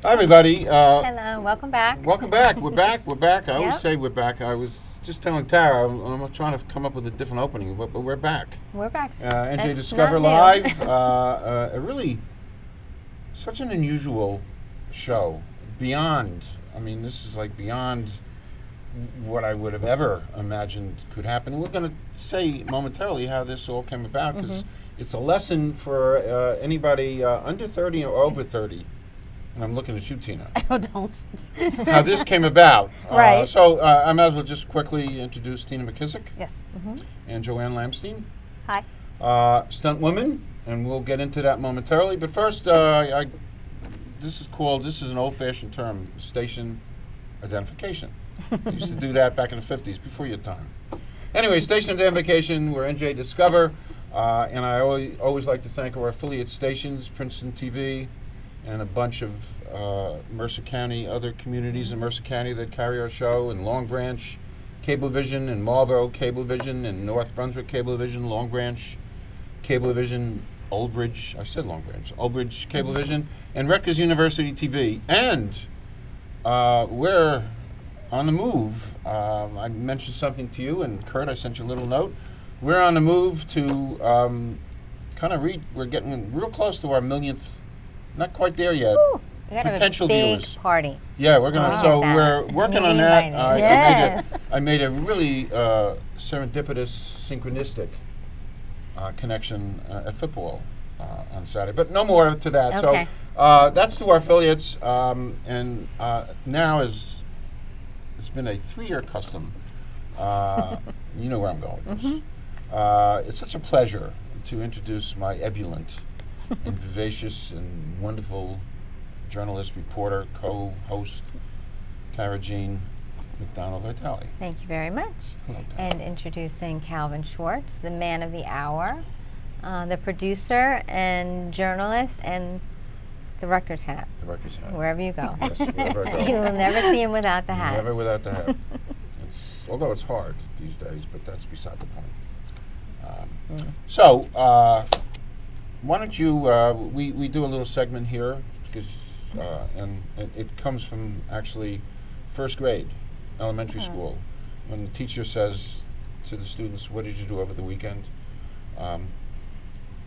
Hi, everybody. Hello, welcome back. Welcome back. We're back. We're back. I always Yep. say we're back. I was just telling Tara, I'm trying to come up with a different opening, but we're back. We're back. NJ That's Discover not new. Live. A really, such an unusual show. Beyond, I mean, this is like beyond what I would have ever imagined could happen. We're going to say momentarily how this all came about, because it's a lesson for anybody under 30 or over 30. And I'm looking at you, Tina. Oh, don't. How this came about. Right. So I might as well just quickly introduce Tina McKissick Yes. and Joanne Lamstein, Hi. Stuntwomen, and we'll get into that momentarily. But first, this is an old-fashioned term, station identification. We used to do that back in the 50s, before your time. Anyway, station identification, we're NJ Discover, and I always like to thank our affiliate stations, Princeton TV, and a bunch of Mercer County, other communities in Mercer County that carry our show, and Long Branch Cablevision, and Marlboro Cablevision, and North Brunswick Cablevision, Long Branch Cablevision, Old Bridge Cablevision, and Rutgers University TV. And we're on the move. I mentioned something to you, and Kurt, I sent you a little note. We're on the move to we're getting real close to our millionth. Not quite there yet. Woo, we got Potential a big viewers. party. Yeah, we're gonna. Wow. So Get that. we're working You on need that. invited. Yes. I made a really serendipitous, synchronistic connection at football on Saturday. But no more to that. Okay. So that's to our affiliates, and now it's been a 3-year custom. You know where I'm going with this. It's such a pleasure to introduce my ebullient and vivacious and wonderful journalist, reporter, co-host, Tara Jean McDonald-Vitale. Thank you very much. Hello, Tara. And introducing Calvin Schwartz, the man of the hour, the producer and journalist, and the Rutgers hat, The Rutgers hat. wherever you go. Yes, wherever I go. You will never see him without the hat. Never without the hat. Although it's hard these days, but that's beside the point. So, why don't you, we do a little segment here, because, and it comes from actually first grade, elementary school, when the teacher says to the students, what did you do over the weekend?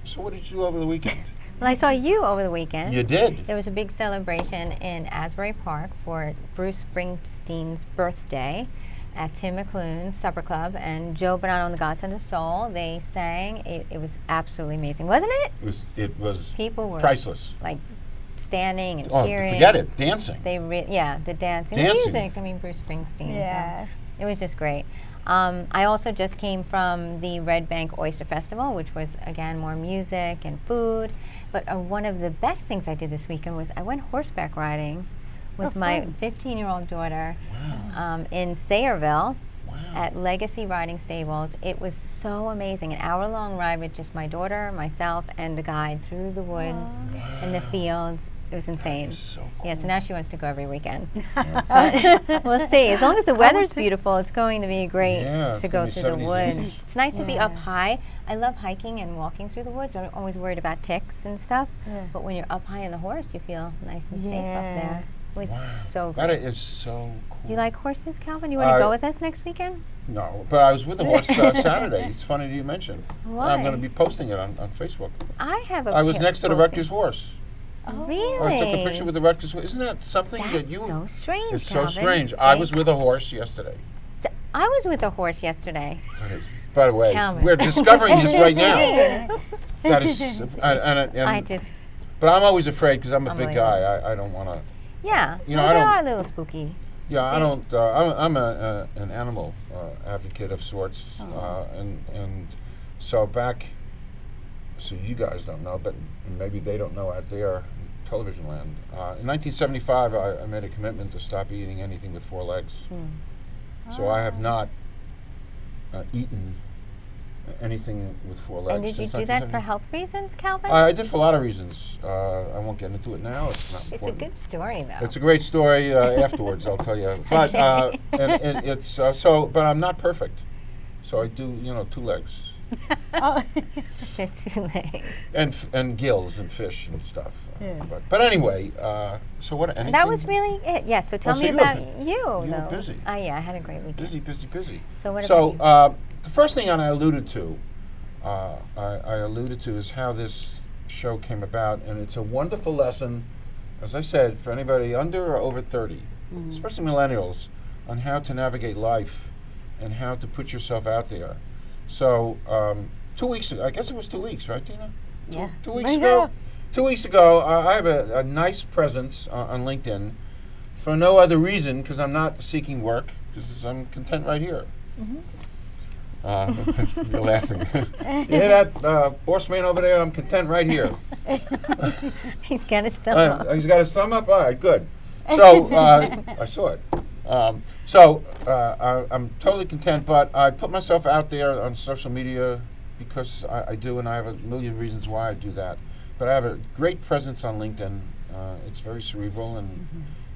So what did you do over the weekend? Well, I saw you over the weekend. You did? There was a big celebration in Asbury Park for Bruce Springsteen's birthday at Tim McClune's Supper Club, and Joe Bonanno and the Godsend of Soul. They sang. It was absolutely amazing, wasn't it? It was People were priceless. like standing and Oh, cheering. forget it, dancing. They the dancing, the Dancing. music. I mean, Bruce Springsteen. Yeah. So it was just great. I also just came from the Red Bank Oyster Festival, which was, again, more music and food. But one of the best things I did this weekend was I went horseback riding with my 15-year-old daughter in Sayreville at Legacy Riding Stables. It was so amazing. An hour-long ride with just my daughter, myself, and a guide through the woods and the fields. It was insane. That is so cool. Yeah, so now she wants to go every weekend. But we'll see. As long as the weather's beautiful, it's going to be great Yeah, it's to gonna go be through the 70s. woods. It's nice to be up high. I love hiking and walking through the woods. I'm always worried about ticks and stuff. Yeah. But when you're up high on the horse, you feel nice and safe up Yeah. there. It was so That good. is so cool. You like horses, Calvin? You want to go with us next weekend? No, but I was with the horse Saturday. It's funny that you mentioned. Why? I'm going to be posting it on Facebook. I have a I was pair next to the posting. Rutgers horse. Really? I took a picture with the Rutgers horse. Isn't that something That's that you... so strange, It's Calvin. so strange. I See? was with a horse yesterday. I was with a horse yesterday. That is, by the way, Calvin. we're discovering this right now. That is... I just, But I'm always afraid because I'm a big Unbelievable. guy. I don't want to... yeah. You know, well, I they don't- are a little spooky. Yeah, I don't. I'm an animal advocate of sorts, and so back. So you guys don't know, but maybe they don't know out there in television land. In 1975, I made a commitment to stop eating anything with 4 legs. So I have not eaten anything with 4 legs. And did you since do that for 1970. health reasons, Calvin? I did for a lot of reasons. I won't get into it now. It's not It's a important. good story, though. It's a great story afterwards, I'll tell you. But and it's so. But I'm not perfect. So I do, 2 legs. Oh. They're 2 legs. And gills and fish and stuff. Yeah. But anyway, so what? Anything? That was really it. Yeah. So tell so me you were about bu- you. you were though. busy. Yeah, I had a great weekend. Busy. So what So about the first thing I alluded to, is how this show came about, and it's a wonderful lesson, as I said, for anybody under or over 30, especially millennials, on how to navigate life and how to put yourself out there. So 2 weeks ago, I guess it was 2 weeks, right, Tina? Yeah. 2 weeks ago. 2 weeks ago, I have a nice presence on LinkedIn for no other reason because I'm not seeking work, because I'm content right here. You're laughing. You hear that, boss man over there? I'm content right here. He's got his thumb up. He's got his thumb up? All right, good. So, I saw it. I'm totally content, but I put myself out there on social media because I do, and I have a million reasons why I do that. But I have a great presence on LinkedIn. It's very cerebral,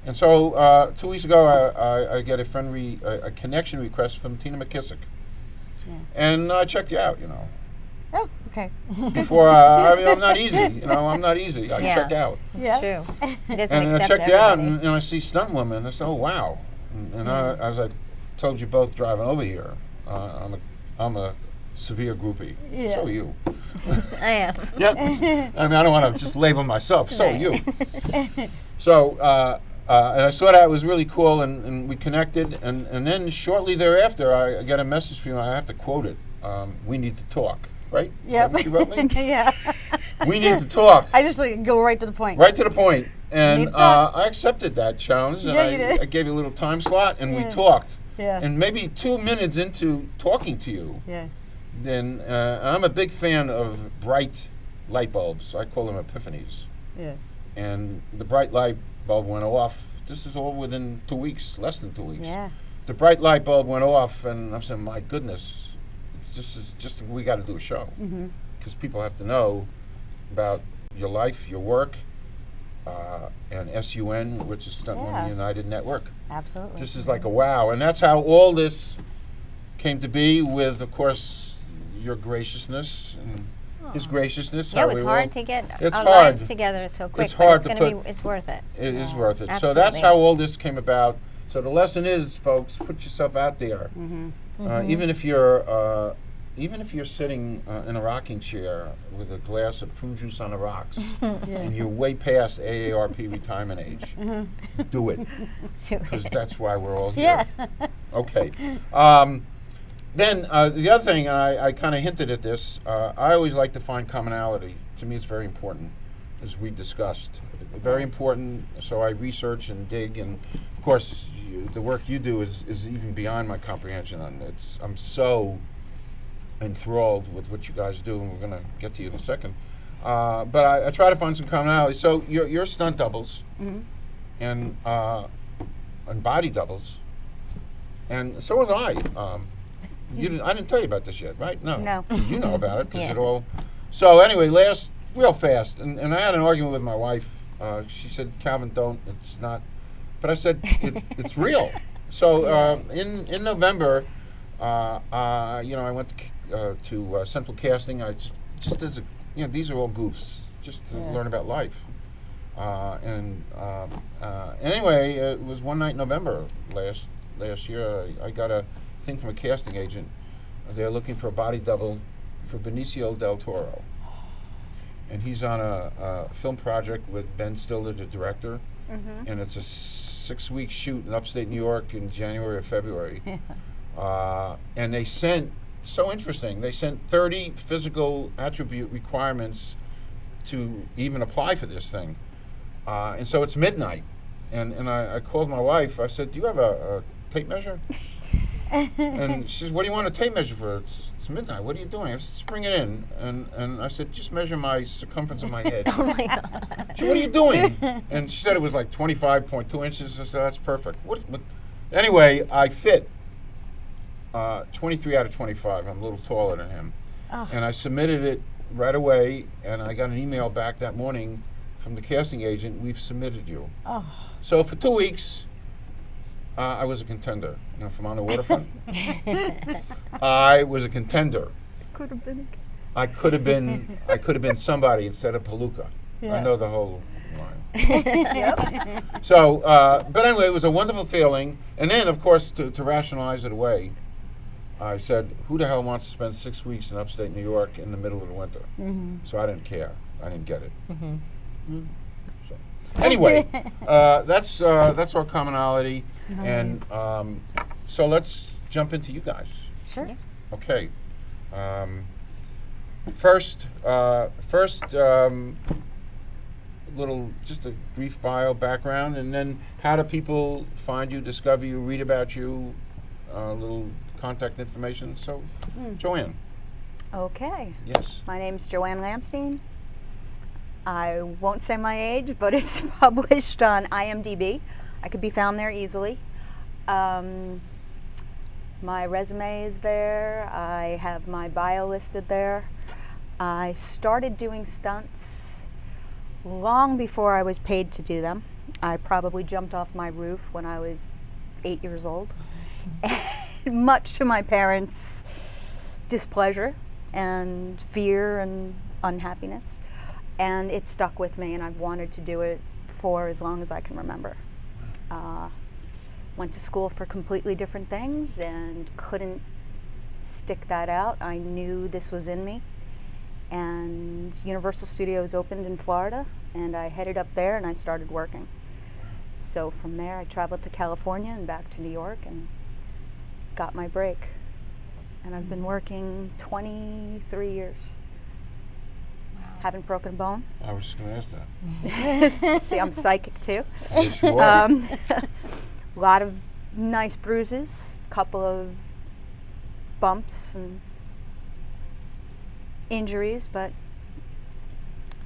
and so 2 weeks ago I get a connection request from Tina McKissick, and I checked you out. Oh, okay. Before I'm not easy. I'm not easy. I check out. Yeah. True. He doesn't And I accept checked you out, everybody. and I see Stuntwomen. I said, "Oh wow!" And as I told you both driving over here, I'm a severe groupie. Yeah. So are you. I am. Yep. I don't want to just label myself. So are Right. you. So and I saw that it was really cool, and we connected, and then shortly thereafter, I got a message from you. I have to quote it. We need to talk. Right? Yep. Is that what you wrote me? Yeah. We need to talk. I just go right to the point. Right to the point. Need And to talk. I accepted that challenge, and Yeah, you did. I gave you a little time slot, and we Yeah. talked. Yeah. And maybe 2 minutes into talking to you, Yeah. then I'm a big fan of bright light bulbs. I call them epiphanies. Yeah. And the bright light bulb went off. This is all within 2 weeks, less than 2 weeks. Yeah. The bright light bulb went off, and I'm saying, my goodness, just we got to do a show. Because people have to know about your life, your work, and SUN, which is Stuntwomen Yeah. United Network. Absolutely. This is like a wow. And that's how all this came to be with, of course, your graciousness and his graciousness. Yeah, how it was we hard all- to get It's our hard. lives together so quick. It's but hard it's to gonna put- it's worth it. It is Yeah. worth it. So Absolutely. that's how all this came about. So the lesson is, folks, put yourself out there. Even if you're sitting in a rocking chair with a glass of prune juice on the rocks, and you're way past AARP retirement age, do it, because that's why we're all here. Yeah. Okay. Then the other thing, and I kind of hinted at this, I always like to find commonality. To me, it's very important, as we discussed. Very important, so I research and dig, and of course, the work you do is even beyond my comprehension. I'm so enthralled with what you guys do, and we're going to get to you in a second. But I try to find some commonality. So you're stunt doubles, and body doubles, and so was I. I didn't tell you about this yet, right? No. No. You know about it because Yeah. it all. So anyway, real fast, and I had an argument with my wife. She said, "Calvin, don't. It's not." But I said, "It's real." So in November, I went to Central Casting. I just as these are all goofs, just to learn about life. Anyway, it was one night in November last year. I got a thing from a casting agent. They're looking for a body double for Benicio del Toro, and he's on a film project with Ben Stiller, the director, and it's a 6-week shoot in upstate New York in January or February. And they sent, so interesting, they sent 30 physical attribute requirements to even apply for this thing. And so it's midnight, and I called my wife. I said, "Do you have a tape measure?" And she says, "What do you want a tape measure for? It's midnight. What are you doing?" I said, "Just bring it in." And I said, "Just measure my circumference of my head." Oh my God. She said, "What are you doing?" And she said it was like 25.2 inches. I said, "That's perfect." What? Anyway, I fit 23 out of 25. I'm a little taller than him. Oh. And I submitted it right away, and I got an email back that morning from the casting agent, "We've submitted you." Oh. So for 2 weeks, I was a contender. From on the waterfront, I was a contender. Could have been. I could have been somebody instead of Palooka. Yeah. I know the whole line. So, but anyway, it was a wonderful feeling. And then, of course, to rationalize it away, I said, who the hell wants to spend 6 weeks in upstate New York in the middle of the winter? So I didn't care. I didn't get it. So, anyway, that's our commonality. And so let's jump into you guys. Sure. Okay. First, little, just a brief bio background, and then how do people find you, discover you, read about you, little contact information. So, Joanne. Okay. Yes. My name's Joanne Lamstein. I won't say my age, but it's published on IMDb. I could be found there easily. My resume is there. I have my bio listed there. I started doing stunts long before I was paid to do them. I probably jumped off my roof when I was 8 years old, much to my parents' displeasure and fear and unhappiness. And it stuck with me, and I've wanted to do it for as long as I can remember. Went to school for completely different things and couldn't stick that out. I knew this was in me. And Universal Studios opened in Florida, and I headed up there and I started working. So from there I traveled to California and back to New York and got my break. And I've been working 23 years. Haven't broken a bone. I was just going to ask that. See, I'm psychic too. Yes, you are. A lot of nice bruises, couple of bumps and injuries, but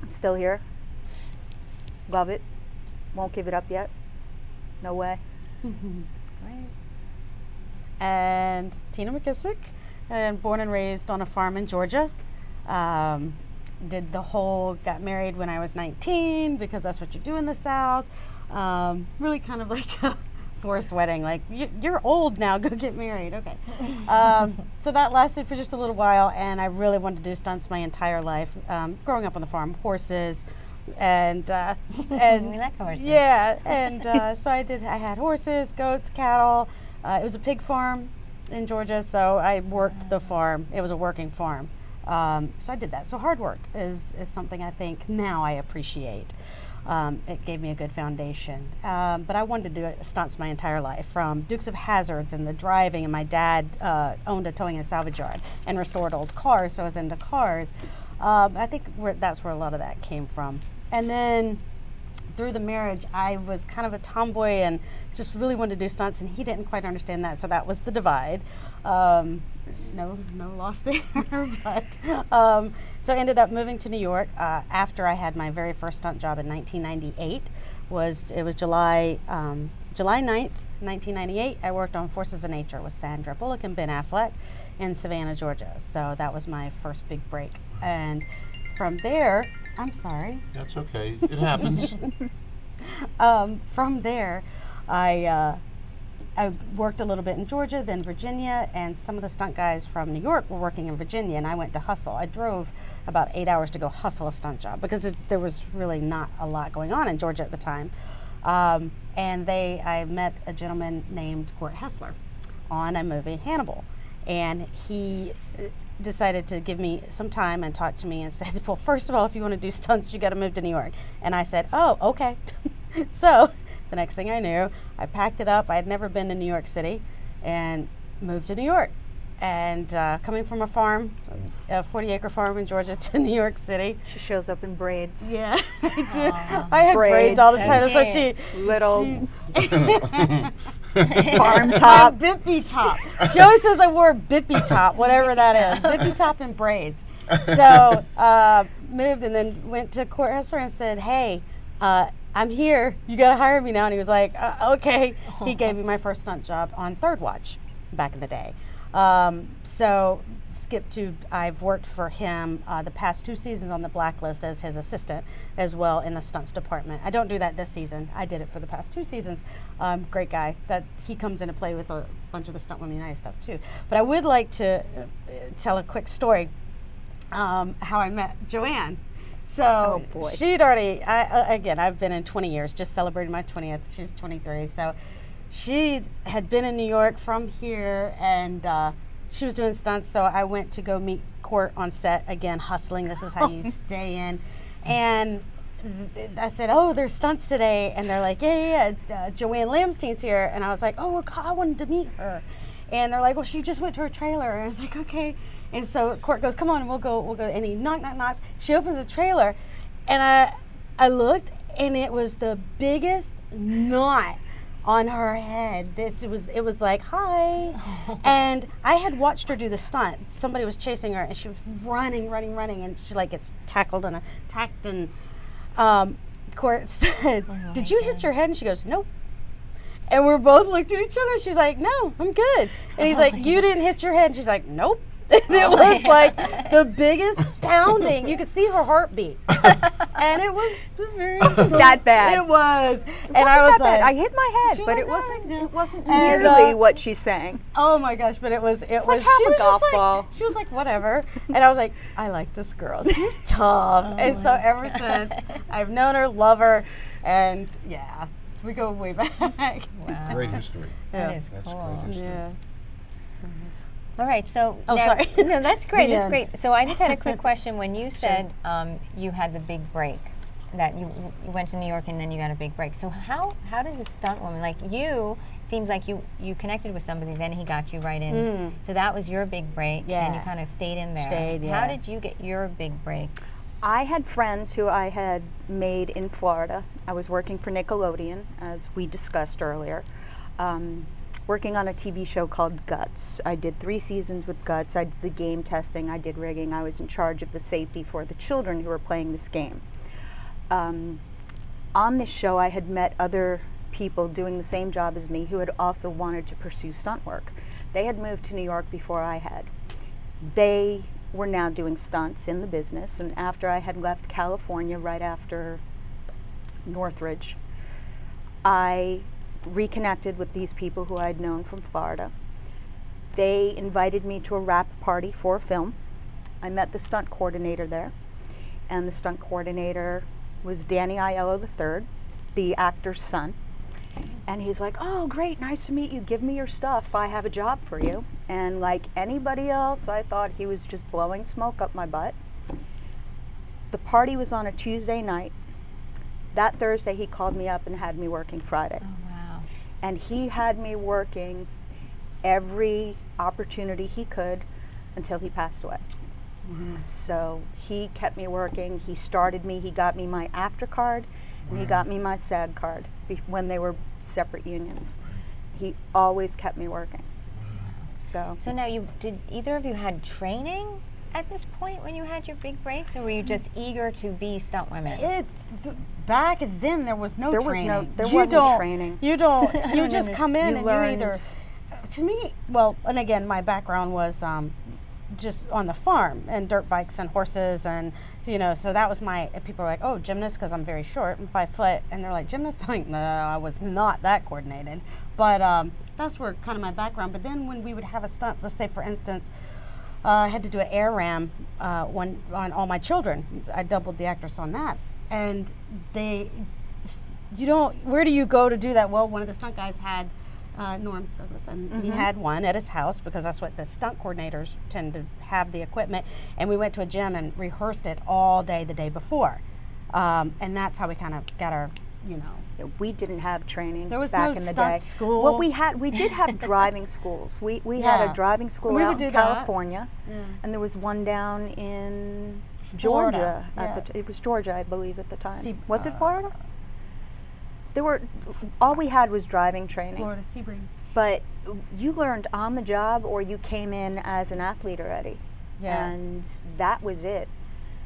I'm still here. Love it. Won't give it up yet. No way. Right. And Tina McKissick, and born and raised on a farm in Georgia. Got married when I was 19 because that's what you do in the South. Really kind of like a forced wedding, like you're old now, go get married. Okay. So that lasted for just a little while, and I really wanted to do stunts my entire life. Growing up on the farm, horses, and We like horses. yeah, and so I had horses, goats, cattle. It was a pig farm in Georgia, so I worked the farm. It was a working farm. So I did that. So hard work is something I think now I appreciate. It gave me a good foundation. But I wanted to do stunts my entire life, from Dukes of Hazzards and the driving, and my dad owned a towing and salvage yard and restored old cars, so I was into cars. I think that's where a lot of that came from. And then through the marriage, I was kind of a tomboy and just really wanted to do stunts, and he didn't quite understand that, so that was the divide. No loss there, but so I ended up moving to New York after I had my very first stunt job in 1998. It was July 9th, 1998. I worked on Forces of Nature with Sandra Bullock and Ben Affleck in Savannah, Georgia. So that was my first big break, and from there, I'm sorry. That's okay. It happens. From there, I worked a little bit in Georgia, then Virginia, and some of the stunt guys from New York were working in Virginia, and I went to hustle. I drove about 8 hours to go hustle a stunt job because there was really not a lot going on in Georgia at the time. And I met a gentleman named Court Hessler on a movie, Hannibal, and he decided to give me some time and talk to me and said, well, first of all, if you want to do stunts, you got to move to New York. And I said, oh, okay. So the next thing I knew, I packed it up. I had never been to New York City and moved to New York. And coming from a farm, a 40-acre farm in Georgia, to New York City. She shows up in braids. Yeah, I do. I had braids all the time. That's what she... Little farm top. Bippy top. She always says I wore a bippy top, whatever that is. Bippy top and braids. So moved and then went to Court Hessler and said, hey, I'm here. You got to hire me now. And he was like, okay. He gave me my first stunt job on Third Watch back in the day. So skip to, I've worked for him the past 2 seasons on the Blacklist as his assistant as well in the stunts department. I don't do that this season. I did it for the past 2 seasons. Great guy. That he comes in to play with a bunch of the Stuntwomen United stuff too. But I would like to tell a quick story how I met Joanne. So she'd already, again, I've been in 20 years, just celebrated my 20th. She's 23. So she had been in New York from here, and she was doing stunts. So I went to go meet Court on set, again, hustling. This is how you stay in. And I said, oh, there's stunts today. And they're like, yeah, Joanne Lamstein's here. And I was like, oh, well, God, I wanted to meet her. And they're like, well, she just went to her trailer. And I was like, okay. And so Court goes, come on, we'll go. And he knocks. She opens the trailer, and I looked, and it was the biggest knot on her head. It was like, hi. And I had watched her do the stunt. Somebody was chasing her, and she was running, and she like gets tackled and attacked. And Court said, did you hit your head? And she goes, nope. And we both looked at each other. She's like, no, I'm good. And he's like, you didn't hit your head. And she's like, nope. And it was like the biggest pounding. You could see her heartbeat. And it was very that bad. It was. And I was like, I hit my head, but like, it wasn't nearly what she's saying. Oh my gosh, but it was like half a golf ball. She was like, whatever. And I was like, I like this girl. She's tough. And so ever since, I've known her, love her, and yeah, we go way back. Wow. Great history. That is That's cool. great history. Yeah. All right, so Oh, now, sorry. no, that's great. The That's end. great. So I just had a quick question. When you said you had the big break, that you went to New York and then you got a big break. So how does a stunt woman like you? Seems like you connected with somebody, then he got you right in. So that was your big break, and you kind of stayed in there. Stayed, yeah. How did you get your big break? I had friends who I had made in Florida. I was working for Nickelodeon, as we discussed earlier. Working on a TV show called Guts. I did 3 seasons with Guts. I did the game testing, I did rigging. I was in charge of the safety for the children who were playing this game. On this show, I had met other people doing the same job as me who had also wanted to pursue stunt work. They had moved to New York before I had. They were now doing stunts in the business, and after I had left California, right after Northridge, I reconnected with these people who I'd known from Florida. They invited me to a wrap party for a film. I met the stunt coordinator there, and the stunt coordinator was Danny Aiello III, the actor's son. And he's like, oh, great, nice to meet you. Give me your stuff. I have a job for you. And like anybody else, I thought he was just blowing smoke up my butt. The party was on a Tuesday night. That Thursday, he called me up and had me working Friday. Oh, wow. And he had me working every opportunity he could until he passed away. So he kept me working. He started me. He got me my after card, and he got me my SAG card when they were separate unions. He always kept me working. So now did either of you had training at this point when you had your big breaks, or were you just eager to be stunt women? Back then there was no training. There wasn't training. You don't. You just come in and learned. you either. To me, well, and again, my background was just on the farm and dirt bikes and horses, and so that was my. People are like, oh, gymnast, because I'm very short. I'm 5 foot, and they're like, gymnast. I'm like, no, I was not that coordinated. But that's where kind of my background. But then when we would have a stunt, let's say for instance, I had to do an air ram on all my children. I doubled the actress on that, and where do you go to do that? Well, one of the stunt guys had Norm Douglas, and he had one at his house because that's what the stunt coordinators tend to have, the equipment. And we went to a gym and rehearsed it all day the day before, and that's how we kind of got our, We didn't have training There was back no in the stunt day. school. What we did have driving schools. We had a driving school We out would in do that. California, and there was one down in Florida, Georgia. It was Georgia, I believe, at the time. Was it uh, Florida? All we had was driving training. Florida Sebring. But you learned on the job, or you came in as an athlete already. Yeah. And that was it.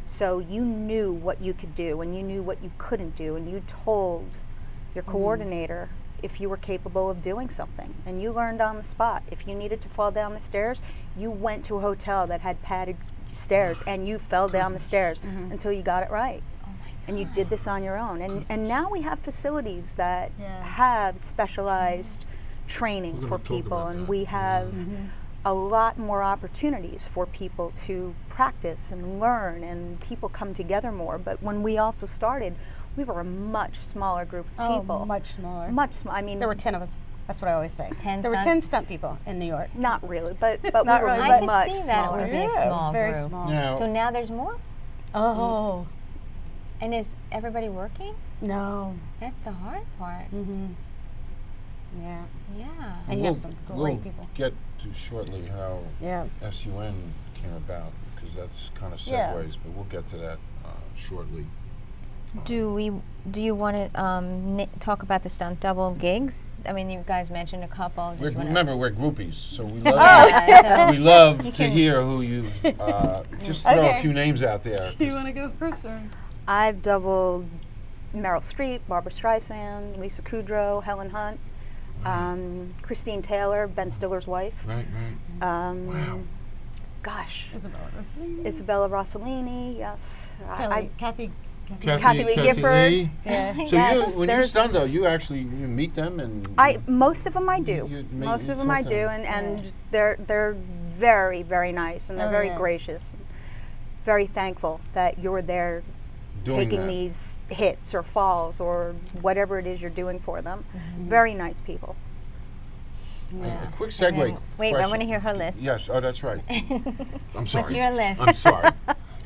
So you knew what you could do, and you knew what you couldn't do, and you told your coordinator if you were capable of doing something, and you learned on the spot. If you needed to fall down the stairs, you went to a hotel that had padded stairs, and you fell down the stairs until you got it right. And you did this on your own. And now we have facilities that have specialized training for people, and we have a lot more opportunities for people to practice and learn, and people come together more. But when we also started, we were a much smaller group of people. Oh, much smaller. Much smaller. I mean, There were 10 of us. That's what I always say. 10 there were stunt- 10 stunt people in New York. not really, but Not we were really, I much could see that smaller. would be a small Very group. small. Now, So now there's more? Oh, And is everybody working? no. That's the hard part. Yeah. Yeah. And you have some we'll great people. get to shortly how Yeah. SUN came about, because that's kind of Yeah. segues, but we'll get to that shortly. Do you want to talk about the stunt double gigs? I mean, you guys mentioned a couple. Just wanna- Remember, we're groupies, so we love, Yeah, so we love You to can- hear who you've, just throw a Okay. few names out there. You want to go first, or? I've doubled Meryl Streep, Barbara Streisand, Lisa Kudrow, Helen Hunt, Christine Taylor, Ben Stiller's wife. Right, right. Wow. Gosh, Isabella Rossellini. Isabella Rossellini, yes. Kathy. Kathy Lee Gifford. Lee. Yeah. So Yes, when you there's- stun though, you actually you meet them and Most of them I do. Most you of them I full do, time. and they're very, very nice, and they're Oh, very yeah. gracious. Very thankful that you're there Doing taking that. these hits or falls or whatever it is you're doing for them. Very nice people. A quick And segue. then- wait, I question. want to hear her list. Yes. Oh, that's right. I'm sorry. What's your list? I'm sorry.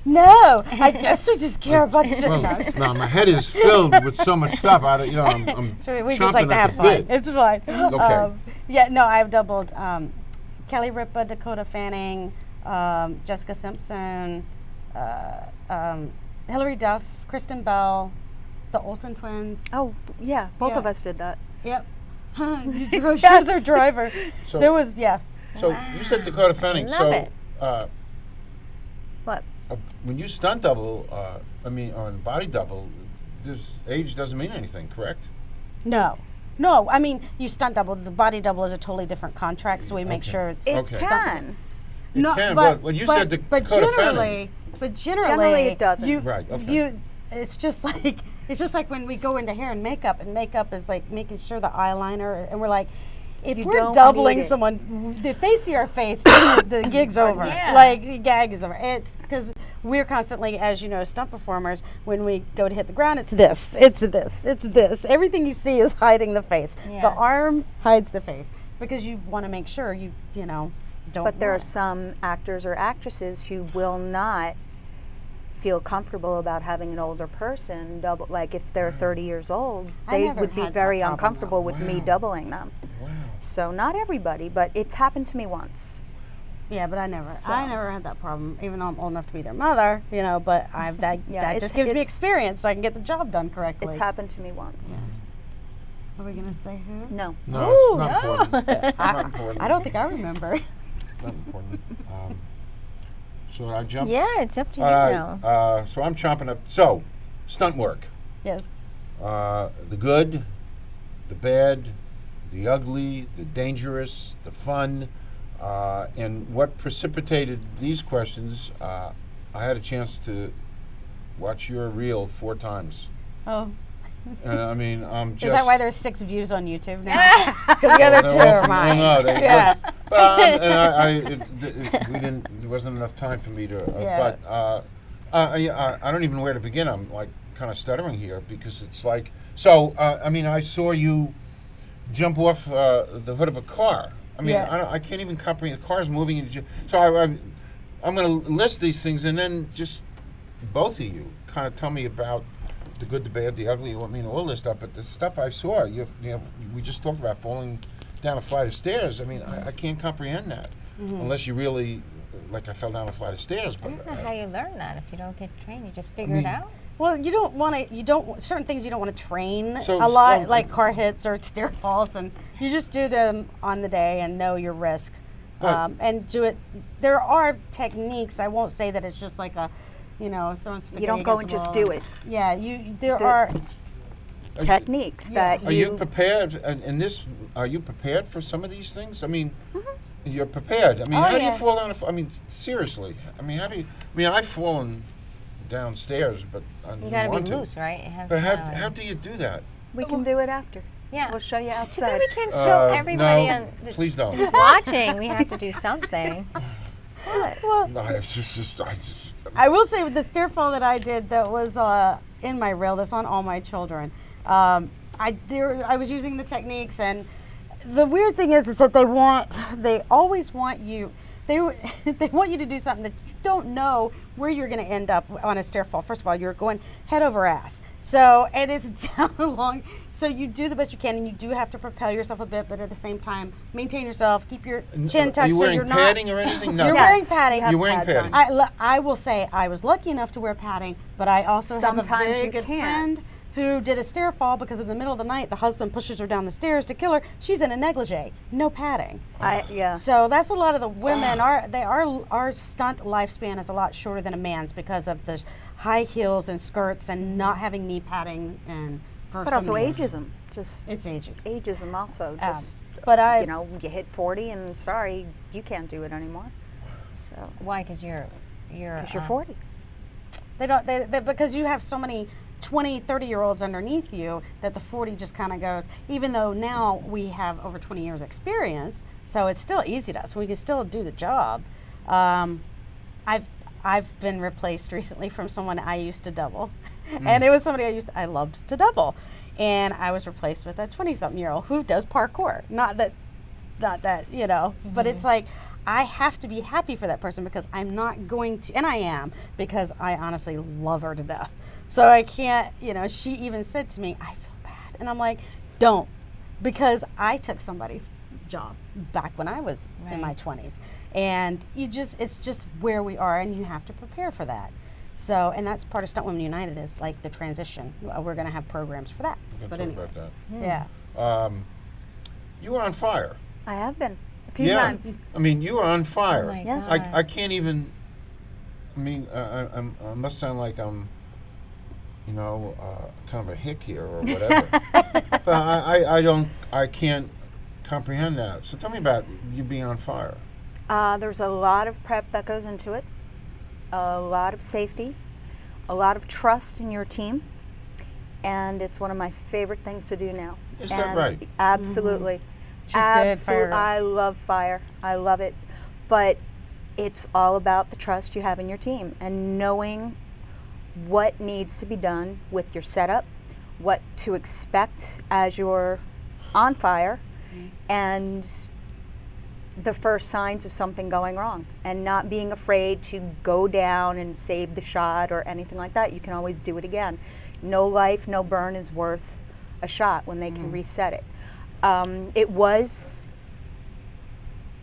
No, I guess we just care about shit. Well, no, my head is filled with so much stuff. I'm We chomping just like to at have the fun. bit. It's fine. Okay. Yeah, no, I've doubled Kelly Ripa, Dakota Fanning, Jessica Simpson, Hillary Duff, Kristen Bell, the Olsen Twins. Oh, yeah, both Yeah. of us did that. Yep. You drove, she was their driver. So- There was, yeah. So you said Dakota Fanning. Love So it. What? when you stunt double, on body double, age doesn't mean anything, correct? No. No, I mean, you stunt double. The body double is a totally different contract, so we make Okay. sure it's It Okay. can. It can, but when you said Dakota Fanning. But generally, Generally it doesn't. You, Right, okay. it's just like when we go into hair and makeup is like making sure the eyeliner, and we're like, if You we're don't doubling need it. someone, if they see our face, then the gig's over. Yeah. Like the gag is over. It's because we're constantly, as you know, stunt performers. When we go to hit the ground, it's this, it's this, it's this. Everything you see is hiding the face. Yeah. The arm hides the face because you want to make sure you don't. But there are run. some actors or actresses who will not feel comfortable about having an older person double. Like if they're 30 years old, I they never would be had that very problem, uncomfortable though. with me Wow. doubling them. Wow. So not everybody, but it's happened to me once. Yeah, but I never had that problem, even though I'm old enough to be their mother, But that Yeah, just gives me it's- experience, so I can get the job done correctly. It's happened to me once. Are we gonna say who? No. No, Ooh, it's not no. important. Not important. I don't think I remember. Not important. So I jump. Yeah, it's up to you All now. right. So I'm chomping up. So, stunt work. Yes. The good, the bad, the ugly, the dangerous, the fun, and what precipitated these questions. I had a chance to watch your reel 4 times, Oh, and I'm just. is that why there's 6 views on YouTube now? Because the other They're 2 all are from- mine. well, no, Yeah. we didn't. There wasn't enough time for me to. Yeah. But I don't even know where to begin. I'm like kind of stuttering here because it's like. So I saw you jump off the hood of a car. Yeah. I can't even comprehend. The car's moving. So I'm going to list these things and then just both of you kind of tell me about the good, the bad, the ugly. All this stuff. But the stuff I saw, we just talked about falling down a flight of stairs. I can't comprehend that unless you really, like I fell down a flight of stairs. I But don't know how you learn that if you don't get trained. You just figure it out. Well, certain things you don't want to train So- a lot, so- like car hits or stair falls, and you just do them on the day and know your risk. Right. And do it. There are techniques. I won't say that it's just like a, throwing spaghetti. You don't go against and the just wall. do it. Yeah, there are. techniques that Are you prepared in this? Are you prepared for some of these things? I mean, you're prepared. I mean, how do you fall down? I mean, seriously. I mean, how do you? I mean, I've fallen downstairs, but I You got to want be to. loose, right? You have But to how do you do that? we can do it after. Yeah. We'll show you Maybe outside. we can show everybody no, on the, please don't. who's watching. We have to do something. What? Well, No, it's just I will say with the stair fall that I did that was in my reel, that's on all my children. I was using the techniques, and the weird thing is that they always want you, they want you to do something that you don't know where you're going to end up on a stair fall. First of all, you're going head over ass. So, and it's down along. So you do the best you can, and you do have to propel yourself a bit, but at the same time, maintain yourself, keep your chin tucked Are you so wearing you're not. padding or anything? No. You're Yes, wearing padding. you have You're wearing pads on. padding. I will say I was lucky enough to wear padding, but I also have a Sometimes very you good can't. friend who did a stair fall because in the middle of the night the husband pushes her down the stairs to kill her. She's in a negligee, no padding. Yeah. So that's a lot of the women our stunt lifespan is a lot shorter than a man's because of the high heels and skirts and not having knee padding and. But also ageism. Just It's ageism. ageism also. Just But I, you know, you hit 40 and sorry, you can't do it anymore. So Why? Because you're 40. they don't they because you have so many 20, 30-year-olds underneath you that the 40 just kind of goes, even though now we have over 20 years experience, so it's still easy to us. We can still do the job. I've been replaced recently from someone I used to double. And it was somebody I loved to double. And I was replaced with a 20-something-year-old who does parkour. Not that, you know, but it's like, I have to be happy for that person because I'm not going to, and I am, because I honestly love her to death. So I can't, you know, she even said to me, I feel bad. And I'm like, don't, because I took somebody's job back when I was in my 20s. And it's just where we are, and you have to prepare for that. So, and that's part of Stuntwomen United is like the transition. We're going to have programs for that. We can But talk anyway, about yeah. that. You were on fire. I have been a few Yeah. times. I mean, you were on fire. Oh my Yes. God. I can't even. I mean, I must sound like I'm, you know, kind of a hick here or whatever. But I can't comprehend that. So tell me about you being on fire. There's a lot of prep that goes into it, a lot of safety, a lot of trust in your team, and it's one of my favorite things to do now. Is that right? Absolutely. She's good, fire girl. I love fire. I love it. But it's all about the trust you have in your team and knowing what needs to be done with your setup, what to expect as you're on fire, and the first signs of something going wrong, and not being afraid to go down and save the shot or anything like that. You can always do it again. No life, no burn is worth a shot when they can reset it. It was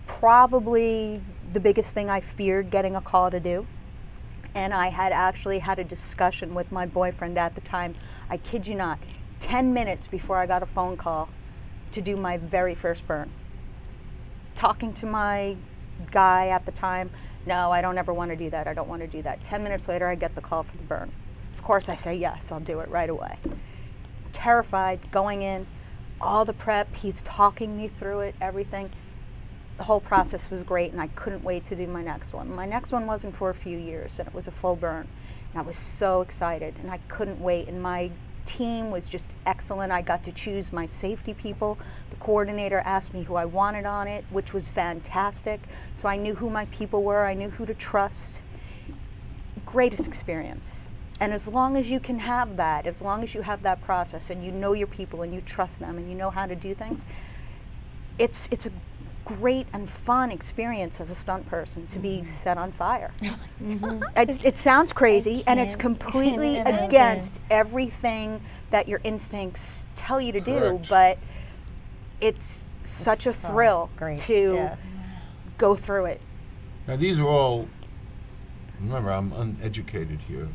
probably the biggest thing I feared getting a call to do. And I had actually had a discussion with my boyfriend at the time, I kid you not, 10 minutes before I got a phone call to do my very first burn. Talking to my guy at the time, no, I don't ever want to do that, I don't want to do that. 10 minutes later, I get the call for the burn. Of course, I say, yes, I'll do it right away. Terrified, going in, all the prep, he's talking me through it, everything. The whole process was great, and I couldn't wait to do my next one. My next one wasn't for a few years, and it was a full burn. And I was so excited, and I couldn't wait. And my team was just excellent. I got to choose my safety people. The coordinator asked me who I wanted on it, which was fantastic. So I knew who my people were. I knew who to trust. Greatest experience. And as long as you can have that, as long as you have that process, and you know your people, and you trust them, and you know how to do things, it's a great and fun experience as a stunt person to be set on fire. It sounds crazy, and it's completely It is. against everything that your instincts tell you to do, Correct. but it's such a so thrill great. to Yeah. go through it. Now these are all Remember, I'm uneducated here.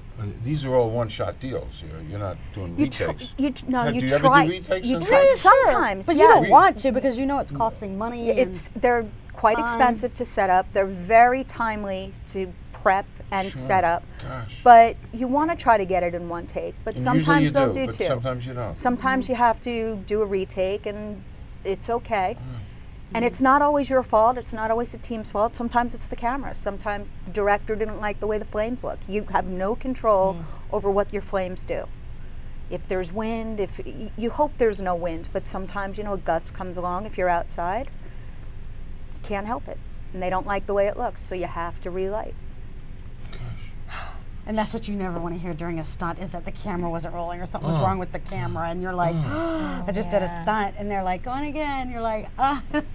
These are all one-shot deals here. You're not doing retakes. You Do you ever try. do retakes You sometimes? try Yeah, sure. sometimes, But yeah. you don't want to because you know it's costing money. They're quite time. expensive to set up. They're very timely to prep and Sure. set up. Gosh. But you want to try to get it in one take. But And sometimes usually they'll you do but two. sometimes you don't. Sometimes you have to do a retake, and it's okay. Mm. And it's not always your fault. It's not always the team's fault. Sometimes it's the camera. Sometimes the director didn't like the way the flames look. You have no control over what your flames do. If there's wind, you hope there's no wind, but sometimes, a gust comes along if you're outside. You can't help it. And they don't like the way it looks, so you have to relight. And that's what you never want to hear during a stunt is that the camera wasn't rolling or something was wrong with the camera, and you're like, I just did a stunt, and they're like, going again. You're like,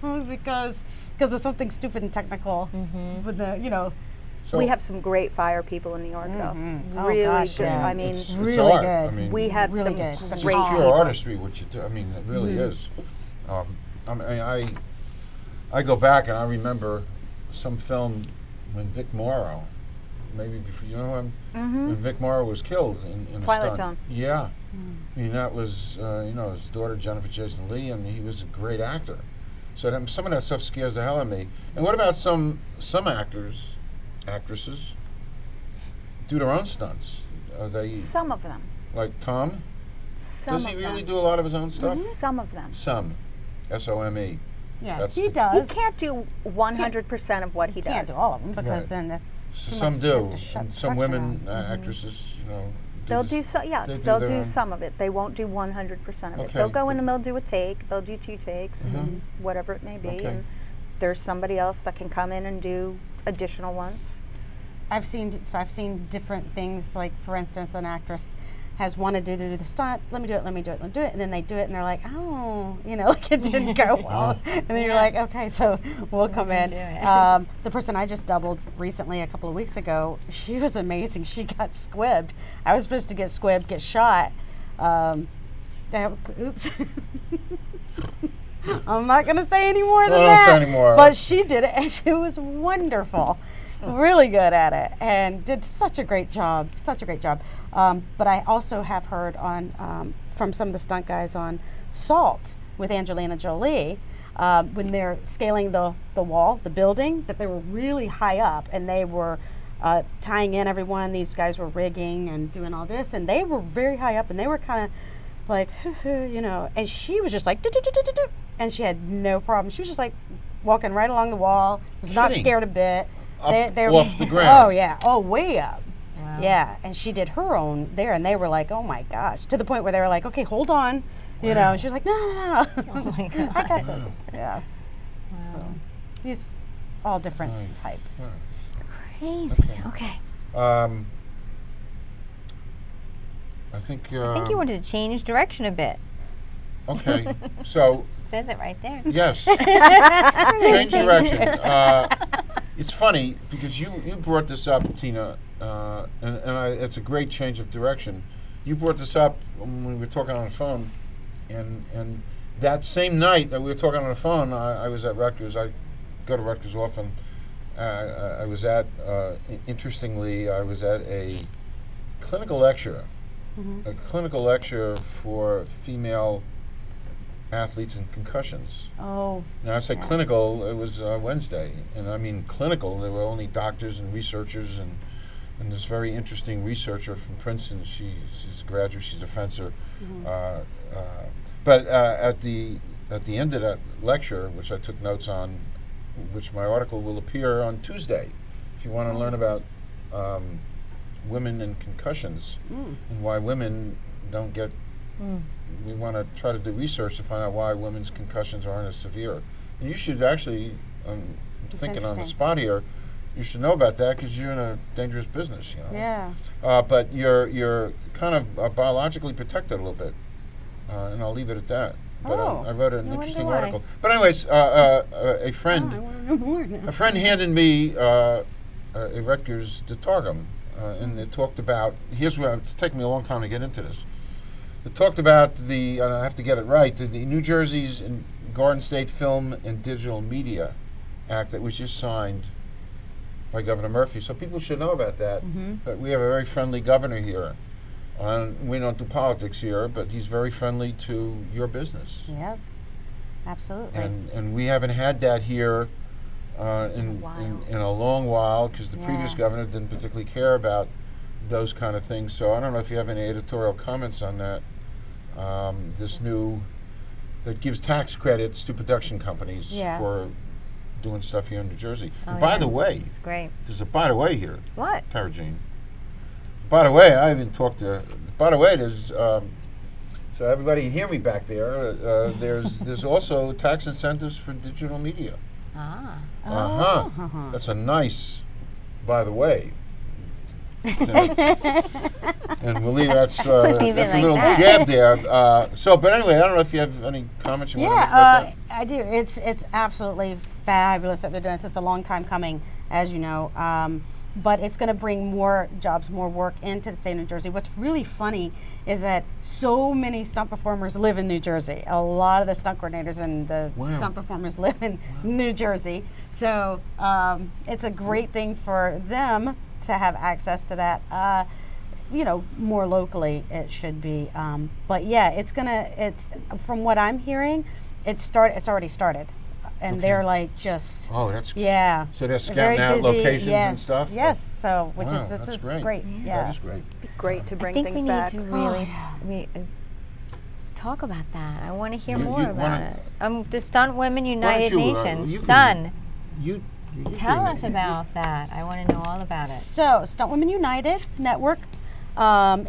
because of something stupid and technical with the, So We have some great fire people in New York, though. Oh, Really gosh, good. yeah. I mean, it's really art. good. I mean, we have really some good. it's great just pure people. artistry what you do. I mean, it really is. I go back and I remember some film when Vic Morrow, maybe before, when Vic Morrow was killed in a Twilight stunt. Zone. Yeah. I mean, that was, his daughter, Jennifer Jason Leigh. I mean, he was a great actor. So some of that stuff scares the hell out of me. And what about some actresses do their own stunts? Are they, Some of them. like Tom? Some Does he of really them. do a lot of his own stuff? Some of them. Some. S-O-M-E. Yeah, That's he the- You does. can't do 100% of what he does. Can't do all of them because Right. then that's too Some much. You have do. to shut And some production women, out. actresses, They'll this- do so. Yes, they do they'll their do own- some of it. They won't do 100% of it. Okay. They'll go in and they'll do a take. They'll do 2 takes, and whatever it may be. Okay. And there's somebody else that can come in and do additional ones. I've seen different things. Like, for instance, an actress has wanted to do the stunt. Let me do it. And then they do it, and they're like, oh, like it didn't go well. And then you're like, okay, so we'll come in. do it. The person I just doubled recently, a couple of weeks ago, she was amazing. She got squibbed. I was supposed to get squibbed, get shot. Oops. I'm not going to say any more than Don't that. say any more. But she did it, and she was wonderful. Really good at it, and did such a great job. But I also have heard on from some of the stunt guys on Salt with Angelina Jolie, when they're scaling the wall, the building, that they were really high up, and they were tying in everyone. These guys were rigging and doing all this, and they were very high up, and they were kind of like, and she was just like, do-do-do-do-do-do, and she had no problem. She was just like walking right along the wall, was not Kidding. scared a bit. Up They off the ground. Oh yeah, way up. Wow. Yeah, and she did her own there, and they were like, "Oh my gosh!" To the point where they were like, "Okay, hold on," And she was like, "No, Oh my God. I got this." Yeah. So these all different types. Crazy. Okay. I think. I think you wanted to change direction a bit. Okay, so Says it right there. yes, change direction. It's funny because you brought this up, Tina, and it's a great change of direction. You brought this up when we were talking on the phone, and that same night that we were talking on the phone, I was at Rutgers. I go to Rutgers often. I was at, interestingly, I was at a clinical lecture, for female athletes and concussions. Oh. Now I say clinical, it was Wednesday, and I mean clinical, there were only doctors and researchers, and this very interesting researcher from Princeton, she's a graduate, she's a fencer. But at the end of that lecture, which I took notes on, which my article will appear on Tuesday, if you want to learn about women and concussions and why women don't get. We want to try to do research to find out why women's concussions aren't as severe. And you should actually, thinking on the interesting. spot here, you should know about that because you're in a dangerous business, Yeah. But you're kind of biologically protected a little bit, and I'll leave it at that. But I wrote an I interesting wonder why. article. But anyways, a friend. I want to know more now. A friend handed me a Rutgers de Targum, and it talked about, here's where it's taken me a long time to get into this. It talked about and I have to get it right, the New Jersey's Garden State Film and Digital Media Act that was just signed by Governor Murphy. So people should know about that. Mm-hmm. That we have a very friendly governor here. We don't do politics here, but he's very friendly to your business. Yep. Absolutely. And we haven't had that here in a long while, because the previous governor didn't particularly care about those kind of things. So I don't know if you have any editorial comments on that. This new, that gives tax credits to production companies for doing stuff here in New Jersey. And by the way, it's great. there's a by the way here. What? Paragene. By the way, I even talked to. By the way, there's. So everybody hear me back there. There's also tax incentives for digital media. Ah. That's a nice. By the way. And we'll leave that's Leave it that's a like little that. jab there. But anyway, I don't know if you have any comments you want to make about that. I do. It's absolutely fabulous that they're doing this. It's a long time coming, as you know. But it's going to bring more jobs, more work into the state of New Jersey. What's really funny is that so many stunt performers live in New Jersey. A lot of the stunt coordinators and the stunt performers live in New Jersey. So it's a great thing for them to have access to that. More locally it should be. But yeah, it's from what I'm hearing, it's already started. And they're like just that's good. yeah. So they're very scouting out busy. locations yes, and stuff. Yes. So which Wow, is this that's is great. Yeah. That is great. Great to I bring think things we back. need to really talk about that. I want to hear You- more you about wanna- it. The Stunt Women Why don't United you, Nations, you can- Sun. You Tell can- us about that. I want to know all about it. So Stunt Women United Network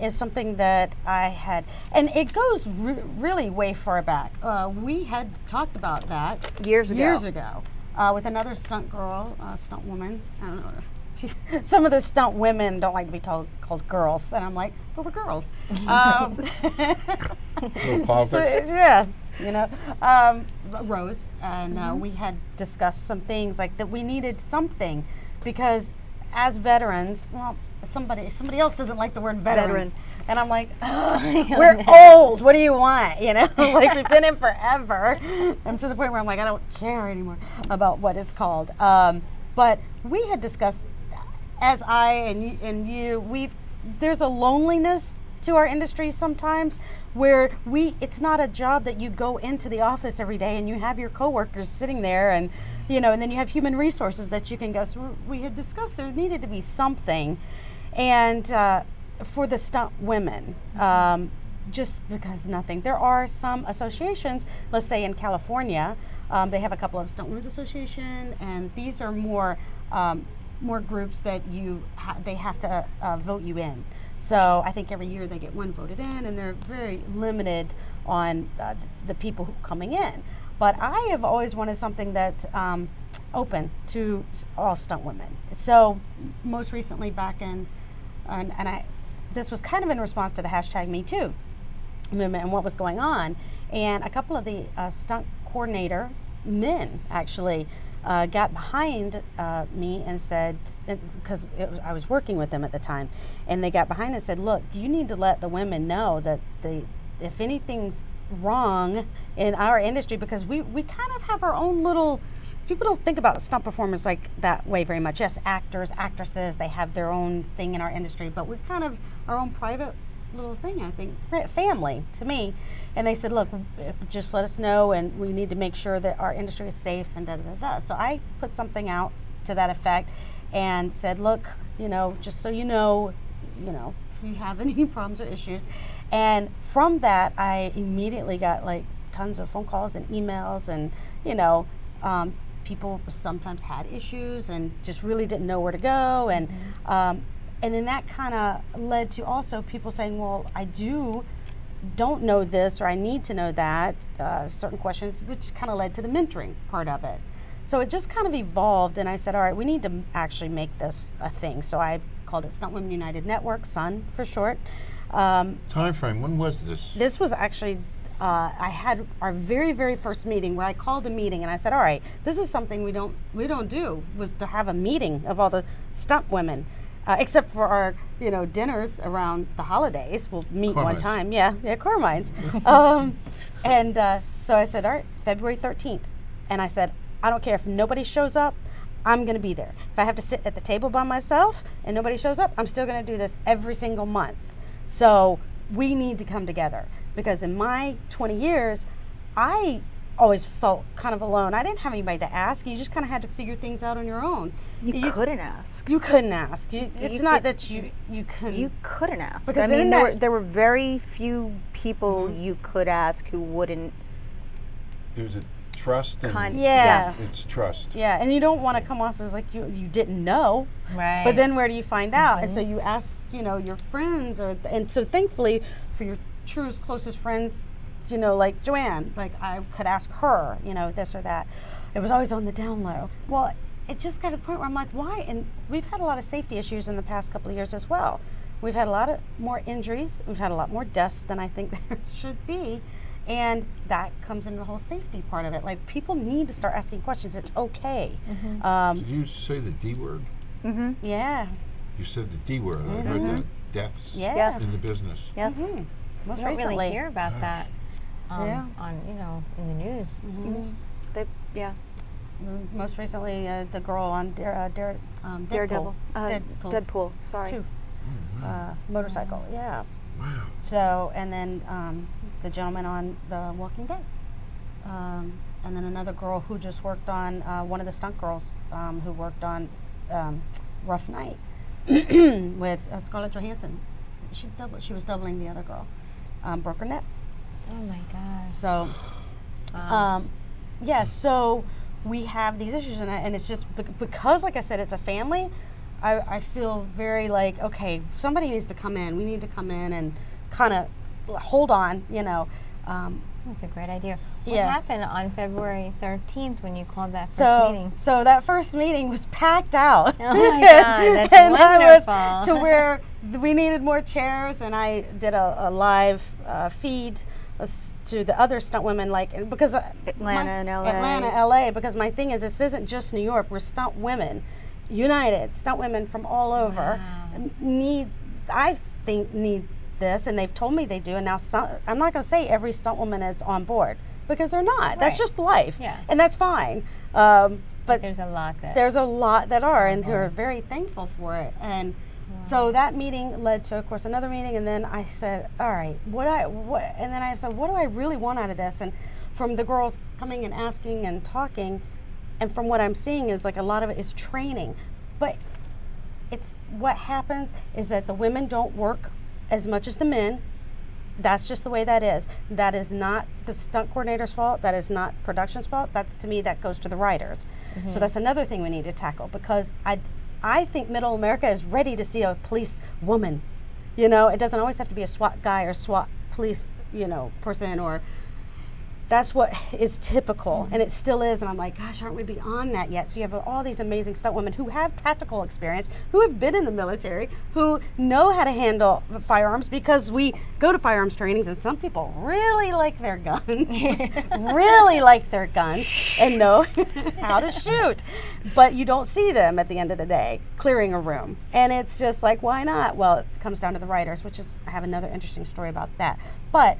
is something that I had, and it goes really way far back. We had talked about that Years ago. With another stunt girl, stunt woman. I don't know. Some of the stunt women don't like to be called girls, and I'm like, but we're girls. Little politics. Rose, and we had discussed some things like that. We needed something because as veterans, well, somebody else doesn't like the word veterans. And I'm like, we're old. What do you want? Like we've been in forever. I'm to the point where I'm like, I don't care anymore about what it's called. But we had discussed, as I and you, there's a loneliness to our industry sometimes where it's not a job that you go into the office every day and you have your coworkers sitting there and and then you have human resources that you can go. So we had discussed there needed to be something, and for the stunt women, just because nothing. There are some associations, let's say in California, they have a couple of Stunt Women's Association, and these are more groups that they have to vote you in. So I think every year they get one voted in, and they're very limited on the people who are coming in. But I have always wanted something that's open to all stunt women. So most recently back in, this was kind of in response to the hashtag #MeToo movement and what was going on. And a couple of the stunt coordinator men actually got behind me and said, because I was working with them at the time, and they got behind and said, look, you need to let the women know that if anything's wrong in our industry, because we kind of have our own little, people don't think about stunt performers like that way very much. Yes, actors, actresses, they have their own thing in our industry, but we're kind of our own private little thing, I think, family to me. And they said, look, just let us know, and we need to make sure that our industry is safe and da-da-da-da. So I put something out to that effect and said, look, just so you know, if you have any problems or issues. And from that, I immediately got like tons of phone calls and emails, and people sometimes had issues and just really didn't know where to go. And and then that kind of led to also people saying, well, I don't know this, or I need to know that, certain questions, which kind of led to the mentoring part of it. So it just kind of evolved, and I said, all right, we need to actually make this a thing. So I called it Stunt Women United Network, SUN for short. Time frame, when was this? This was actually, I had our very, very first meeting where I called a meeting and I said, all right, this is something we don't do, was to have a meeting of all the stunt women. Except for our, dinners around the holidays. We'll meet one time. Yeah, Carmine's. So I said, all right, February 13th. And I said, I don't care if nobody shows up. I'm going to be there. If I have to sit at the table by myself and nobody shows up, I'm still going to do this every single month. So we need to come together, because in my 20 years, I always felt kind of alone. I didn't have anybody to ask. You just kind of had to figure things out on your own. You couldn't ask. You couldn't ask. It's not that you couldn't. You couldn't ask. Because I mean, there were very few people you could ask who wouldn't. There's a trust and Yes. it's trust. Yeah, and you don't want to come off as like you didn't know. Right. But then where do you find out? And so you ask, your friends, and so thankfully for your truest, closest friends, like Joanne, like I could ask her, this or that. It was always on the down low. Well, it just got to the point where I'm like, why? And we've had a lot of safety issues in the past couple of years as well. We've had a lot of more injuries. We've had a lot more deaths than I think there should be. And that comes into the whole safety part of it. Like, people need to start asking questions. It's okay. Did you say the D word? Yeah. You said the D word. I heard that. Deaths Yes. in the business. Yes. Most You don't recently. really hear about that Yeah. on, in the news. Most recently, the girl on Daredevil. Deadpool. Sorry. 2. Motorcycle. Yeah. Wow. So, and then the gentleman on The Walking Dead. And then another girl who just worked on, one of the stunt girls who worked on Rough Night with Scarlett Johansson. She was doubling the other girl. Broke her neck. Oh my God. So, so we have these issues, and it's just because, like I said, it's a family. I feel very like, okay, somebody needs to come in. We need to come in and kind of hold on, That's a great idea. What Yeah. happened on February 13th when you called that first meeting? So that first meeting was packed out. Oh my God, that's and wonderful. I was to where we needed more chairs, and I did a live feed to the other stunt women, because Atlanta and LA. Atlanta, LA, because my thing is, this isn't just New York. We're stunt women, united stunt women from all over. Wow. I think need this, and they've told me they do. And now I'm not going to say every stunt woman is on board, because they're not. That's Right. just life, Yeah. and that's fine. But There's a lot that. there's a lot that are, and who are very thankful for it. And so that meeting led to, of course, another meeting, and then I said, all right, and then I said, what do I really want out of this? And from the girls coming and asking and talking, and from what I'm seeing is like a lot of it is training. But it's what happens is that the women don't work as much as the men. That's just the way that is. That is not the stunt coordinator's fault. That is not production's fault. To me, that goes to the writers. So that's another thing we need to tackle, because I think middle America is ready to see a police woman. It doesn't always have to be a SWAT guy or SWAT police, person, or that's what is typical, and it still is. And I'm like, gosh, aren't we beyond that yet? So you have all these amazing stunt women who have tactical experience, who have been in the military, who know how to handle firearms, because we go to firearms trainings, and some people really like their guns, and know how to shoot. But you don't see them at the end of the day clearing a room. And it's just like, why not? Well, it comes down to the writers, I have another interesting story about that. But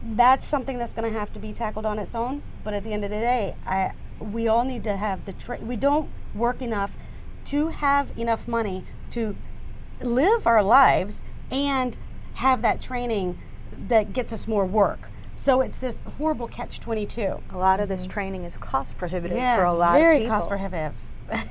that's something that's going to have to be tackled on its own. But at the end of the day, we all need to have we don't work enough to have enough money to live our lives and have that training that gets us more work. So it's this horrible catch-22. A lot of this training is cost prohibitive Yeah, for a lot of it's very people. cost prohibitive.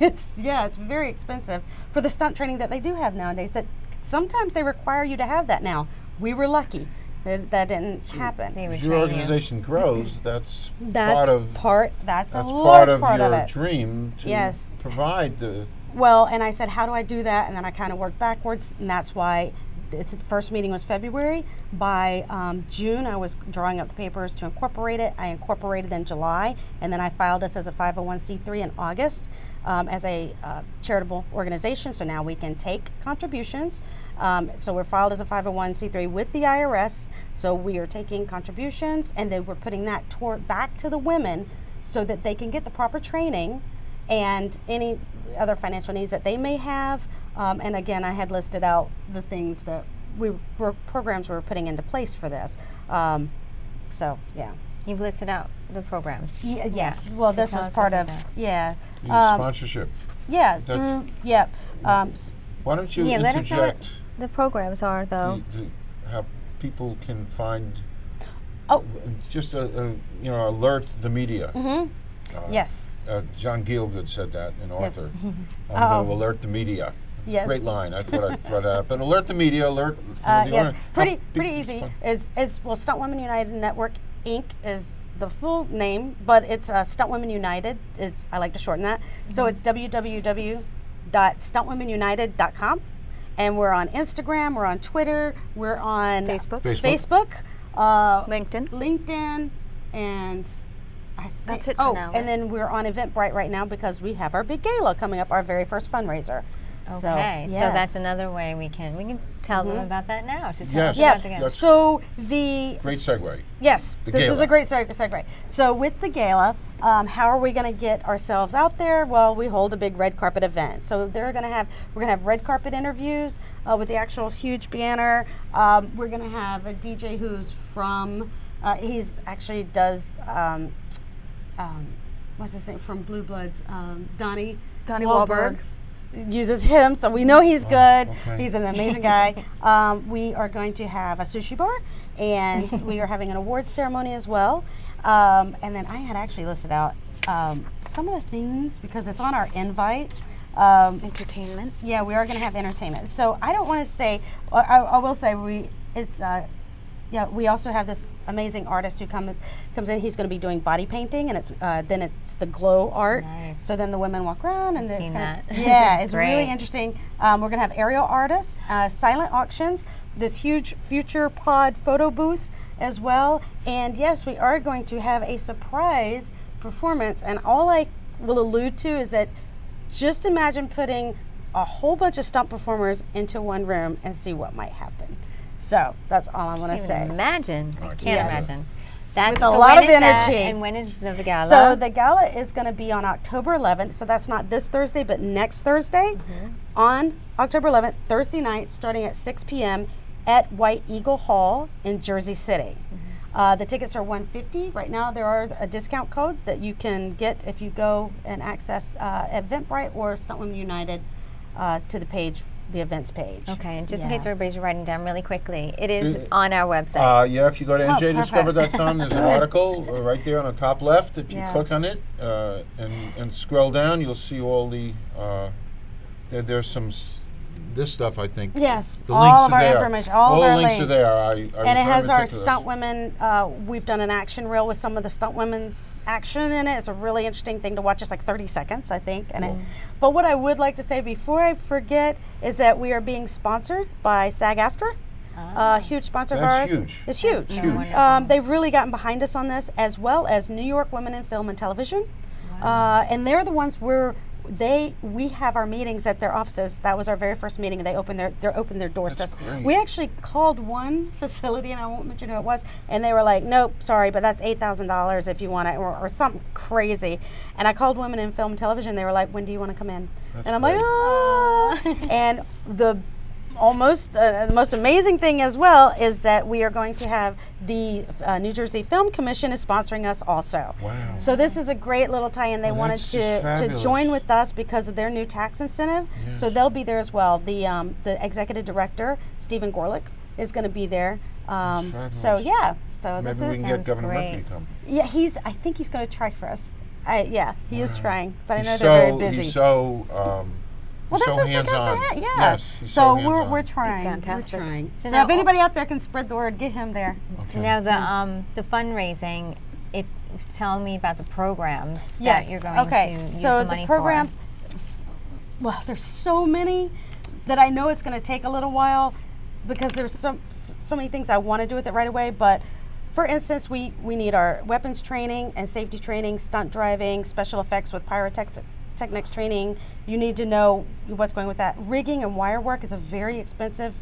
It's very expensive for the stunt training that they do have nowadays. That sometimes they require you to have that now. We were lucky that didn't happen. They would As your train you. organization grows, that's That's part of that's a part large of part your of it. dream to Yes. provide the. Well, and I said, how do I do that? And then I kind of worked backwards, and that's why the first meeting was February. By June, I was drawing up the papers to incorporate it. I incorporated in July, and then I filed us as a 501c3 in August as a charitable organization. So now we can take contributions. So we're filed as a 501c3 with the IRS. So we are taking contributions, and then we're putting that back to the women so that they can get the proper training and any other financial needs that they may have. And again, I had listed out the things that programs we were putting into place for this. So, yeah. You've listed out the programs. Yes. Yeah. Well, So this tell was us part about of, that. Sponsorship. Yeah, That's- through, yeah. Why don't you Yeah, let us know what interject the programs are, though. how people can find, Oh. just alert the media. Yes. John Gielgud said that, an Yes. author. I'm going to alert the media. Yes. Great line. I thought I'd throw that out. But alert the media, alert the Yes, owner. pretty How easy. fun. Is well, Stuntwomen United Network Inc. is the full name, but it's Stuntwomen United. Is I like to shorten that. So it's www.stuntwomenunited.com, and we're on Instagram, we're on Twitter, we're on Facebook. LinkedIn, and That's it for oh, now, and right? then we're on Eventbrite right now because we have our big gala coming up, our very first fundraiser. So, Okay, so yes. that's another way we can tell them about that now. To tell Yes. us Yeah. about the gala. Yes. So the Great segue. Yes, The this is gala. a great segue. So with the gala, how are we going to get ourselves out there? Well, we hold a big red carpet event. So we're going to have red carpet interviews with the actual huge banner. We're going to have a DJ who's from. He's actually does. What's his name from Blue Bloods? Donnie Wahlberg. Uses him, so we know he's good. okay. He's an amazing guy. We are going to have a sushi bar, and we are having an awards ceremony as well. And then I had actually listed out some of the things because it's on our invite. Entertainment. Yeah, we are going to have entertainment. So I don't want to say. I will say we also have this amazing artist who comes in. He's going to be doing body painting, and then it's the glow art. Nice. So then the women walk around, and it's Seen kind that. of yeah, it's really Great. interesting. We're going to have aerial artists, silent auctions, this huge future pod photo booth as well, and yes, we are going to have a surprise performance. And all I will allude to is that just imagine putting a whole bunch of stunt performers into one room and see what might happen. So that's all I'm going to Can't say. even imagine. I can't Yes. imagine. That's With a so lot when of is that, energy. and when is the gala? So the gala is going to be on October 11th. So that's not this Thursday, but next Thursday on October 11th, Thursday night, starting at 6 p.m. at White Eagle Hall in Jersey City. The tickets are $150. Right now, there is a discount code that you can get if you go and access Eventbrite or Stuntwomen United to the page, the events page. Okay, and just in Yeah. case everybody's writing down really quickly, it is on our website. If you go to Oh, njdiscover.com, there's an article right there on the top left. If you Yeah. click on it and scroll down, you'll see all the. There's some. This stuff, I think. Yes, The all links of are our there. information, all of our links are links. there. And it has our stunt stunt women. We've done an action reel with some of the stunt women's action in it. It's a really interesting thing to watch. It's like 30 seconds, I think. But what I would like to say before I forget is that we are being sponsored by SAG-AFTRA. Huge sponsor of That's ours. huge. It's huge. so wonderful. They've really gotten behind us on this, as well as New York Women in Film and Television. And they're the ones we have our meetings at their offices. That was our very first meeting, and they opened their doors That's to us. great. We actually called one facility, and I won't mention who it was, and they were like, "Nope, sorry, but that's $8,000 if you want it," or something crazy. And I called Women in Film and Television. They were like, "When do you want to come in?" And I'm like, great. "Ah!" And the most amazing thing as well is that we are going to have the New Jersey Film Commission is sponsoring us also. Wow. So this is a great little tie-in. They Oh, wanted that's to just fabulous. join with us because of their new tax incentive. Yes. So they'll be there as well. The executive director, Stephen Gorlick, is going to be there. So fabulous. yeah. So this Maybe we is can get Governor great. Murphy to come. yeah. I think he's going to try for us. He is trying, but I know He's they're very so- busy. He's so. Well, he's this so is because hands-on. of that, yeah. Yes, he's so so we're hands-on. trying. Fantastic. We're trying. So So, now if anybody out there can spread the word, get him there. Okay. Now the fundraising, tell me about the programs Yes. that you're going okay. to use so the money programs. Well, there's so many that I know it's going to take a little while because there's so many things I want to do with it right away. But for instance, we need our weapons training and safety training, stunt driving, special effects with pyrotechnics training. You need to know what's going with that. Rigging and wire work is a very expensive.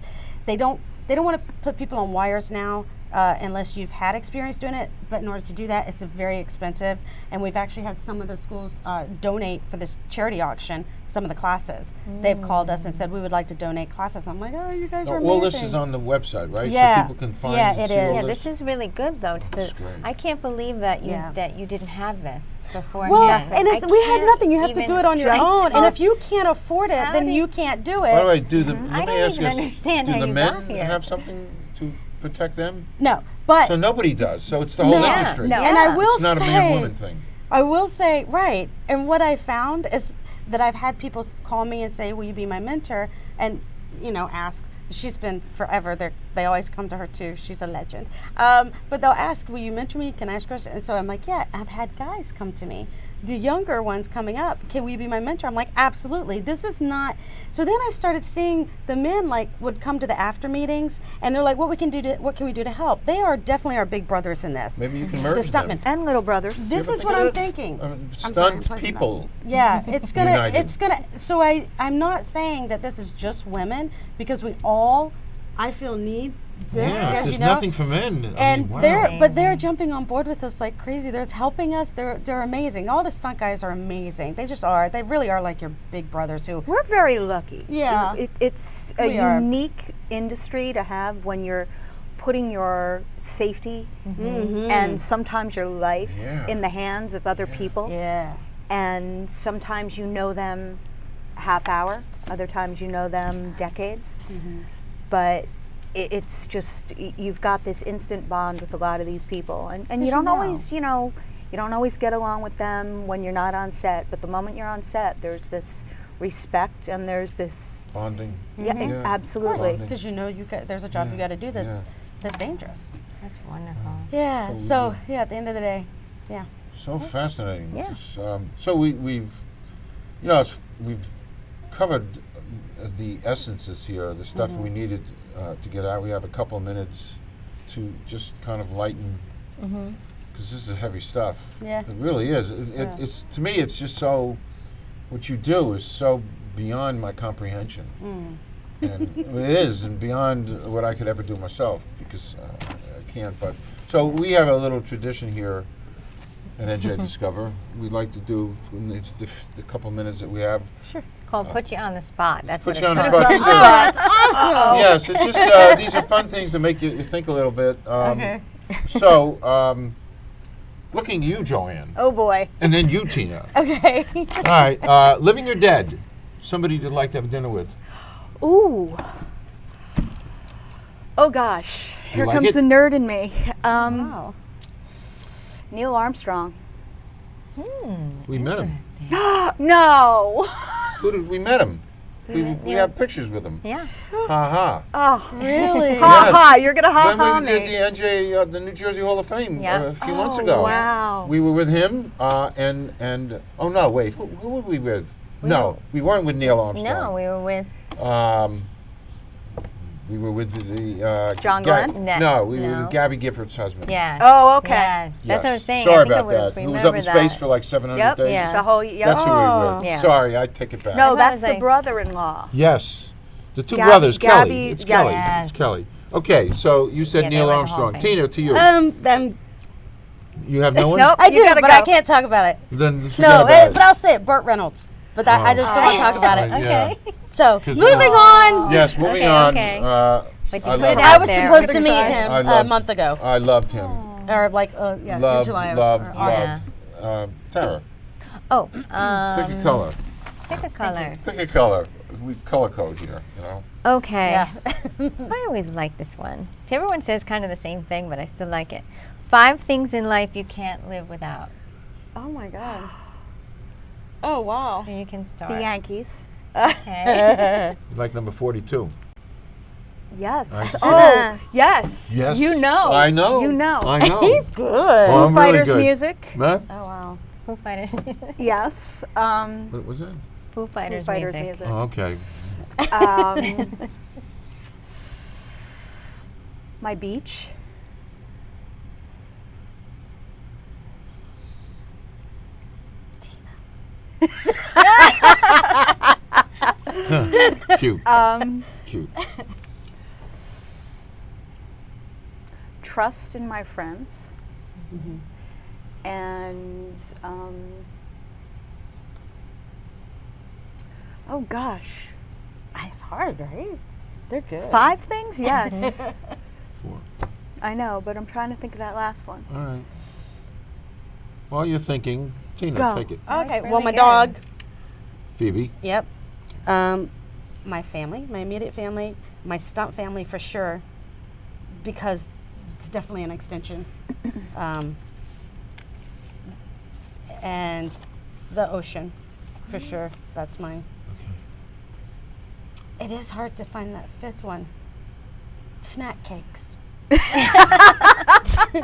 They don't want to put people on wires now unless you've had experience doing it. But in order to do that, it's very expensive. And we've actually had some of the schools donate for this charity auction some of the classes. They've called us and said, we would like to donate classes. I'm like, oh, you guys are amazing. All this is on the website, right? Yeah. So people can find Yeah, and it see all is. Yeah, this. this is really good though. That's great. I can't believe that you Yeah. that you didn't have this beforehand. Well, I and it's, we had can't nothing. You have to even do it on your just- own. And if you can't afford it, How then do you can't do By the it. way, do the, I let me don't ask even you, understand do how the you men got here. have something to protect them? No, but So nobody does. So it's the whole No. industry. No. and I will It's not a say, man-woman thing. I will say, right. And what I found is that I've had people call me and say, will you be my mentor? And, ask. She's been forever. They always come to her too. She's a legend. But they'll ask, will you mentor me? Can I ask questions? And so I'm like, yeah, I've had guys come to me. The younger ones coming up, can we be my mentor? I'm like, absolutely. This is not. So then I started seeing the men would come to the after meetings and they're like, what can we do to help? They are definitely our big brothers in this. Maybe you can The merge them. stuntmen. And little brothers. This ever is think what of I'm it? thinking. I'm sorry, I'm Stunt plugging that. people. Yeah, it's gonna, United. so I'm not saying that this is just women because we all, I feel, need this, Yeah, as there's you know. nothing for men. And wow. they're jumping on board with us like crazy. They're helping us. They're amazing. All the stunt guys are amazing. They just are. They really are like your big brothers who. We're very lucky. Yeah. It's a We are. unique industry to have when you're putting your safety and sometimes your life Yeah. in the hands of other people. Yeah. And sometimes you know them half hour, other times you know them decades. But it's just, you've got this instant bond with a lot of these people. And you don't always, you don't always get along with them when you're not on set. But the moment you're on set, there's this respect and there's this, Bonding. yeah, Yeah. absolutely. Because there's a job you got to do that's dangerous. That's wonderful. Yeah. So at the end of the day, yeah. So fascinating. Yeah. Just, so we've covered the essences here, the stuff we needed to get out. We have a couple of minutes to just kind of lighten, because this is heavy stuff. Yeah. It really is. It's, to me, it's just so, what you do is so beyond my comprehension. And it is, and beyond what I could ever do myself, because I can't. But so we have a little tradition here at NJ Discover. We'd like to do, it's the couple minutes that we have. Sure. It's called Put You on the Spot. That's Put what you on it's the called. spot. These are, Awesome. yes, it's just these are fun things that make you think a little bit. Okay. So, looking at you, Joanne, Oh boy. and then you, Tina. Okay. All right, living or dead? Somebody you'd like to have dinner with. Ooh. Oh gosh. You Here like comes it? the nerd in me. Wow. Neil Armstrong. We met him. Interesting. No. Who did we met him? We Neil. have pictures with him. Yeah. Ha ha. Oh. Really? Ha Yes. ha. You're gonna ha ha When we did me. the NJ, the New Jersey Hall of Fame Yeah. a few months Oh, ago. wow. We were with him, and oh no, wait, who were we with? No, we weren't with Neil Armstrong. No, we were with. We were with the John Glenn? No, we were No. with Gabby Gifford's husband. Yes. Oh, okay. Yes. That's what I Yes. was saying. Sorry I think about it was, that. Who was up in remember space that. for like 700 Yep. days? Yeah. The whole. Yep. That's who we were with. Yeah. Sorry, I take it back. No, I that's was the like- brother-in-law. Yes. The two Gabby- brothers, Kelly. Gabby- It's Kelly. yes. It's Kelly. Okay, so you said Yeah, they Neil were in the Hall of Armstrong. Fame. Tina, to you. You have no one? Nope. I You do, gotta but go. I can't talk about it. Then forget No, about it. but I'll say it. Burt Reynolds. But I just don't want to talk about it. Right, yeah. Okay. So 'Cause- moving on. Yes, moving Okay, on. okay. But you I put love it him. I out was there. supposed to meet I him a loved- month ago, I loved him. or like in Loved, July loved, or August. loved. Tara, Oh, pick a color. pick a color. Pick a color. We color code here, you know. Okay. Yeah. I always like this one. Everyone says kind of the same thing, but I still like it. 5 things in life you can't live without. Oh my God. Oh wow. So you can start. The Yankees. Okay. You like number 42. Yes. I- Oh, yes. Yes. You know. I know. You know. I know. He's good. Oh, I'm Foo really Fighters good. music. Huh? Oh wow. Foo Fighters. Yes. What was that? Foo Foo Fighters, Fighters music. music. Oh, okay. My beach. Cute. Um, Cute. trust in my friends. And oh gosh, It's hard, right? They're good. 5 things? Yes. 4. I know, but I'm trying to think of that last one. All right. While you're thinking, Tina, Go. take it. Okay, That's well, my really dog. Phoebe. Yep. My family, my immediate family, my stunt family for sure, because it's definitely an extension. And the ocean, for sure. That's mine. It is hard to find that 5th one. Snack cakes.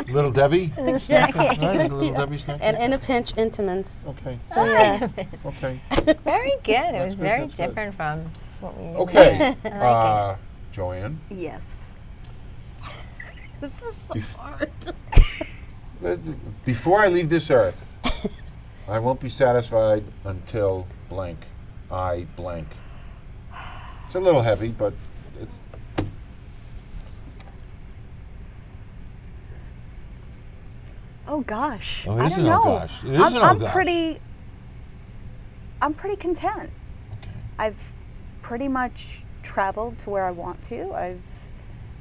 Little Debbie. Snack Right, cake. Little Debbie snack. And in a pinch, Intamins. Okay. So yeah. Okay. Very good. It That's was good, very that's good. different from what we usually Okay. do. I like Joanne. Yes. This is so hard. Before I leave this earth, I won't be satisfied until blank. I blank. It's a little heavy, but it's. Oh gosh. Oh, it I is don't an know. oh gosh. It is an oh I'm gosh. I'm pretty content. Okay. I've pretty much traveled to where I want to. I've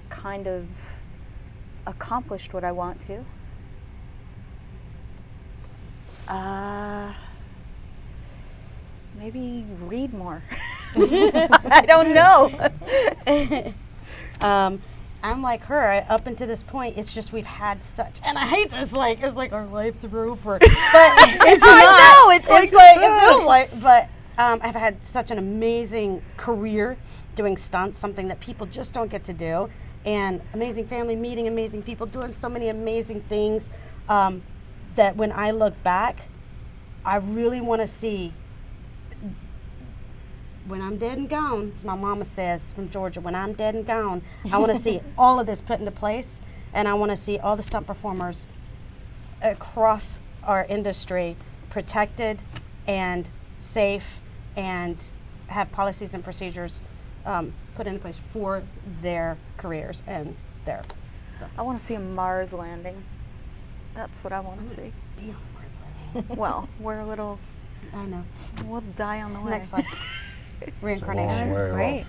kind of accomplished what I want to. Maybe read more. I don't know. I'm like her. Up until this point, it's just we've had such, and I hate this. It's like our lives are over, but it's not. I know, it's like, it feels like. But I've had such an amazing career doing stunts, something that people just don't get to do, and amazing family, meeting amazing people, doing so many amazing things. That when I look back, I really want to see. When I'm dead and gone, as my mama says from Georgia, when I'm dead and gone, I want to see all of this put into place, and I want to see all the stunt performers across our industry protected and safe, and have policies and procedures put into place for their careers and their. So. I want to see a Mars landing. That's what I want to see. Be on Mars landing. Well, we're a little, I know. we'll die on the way. Next life. Reincarnation. Long way great. off.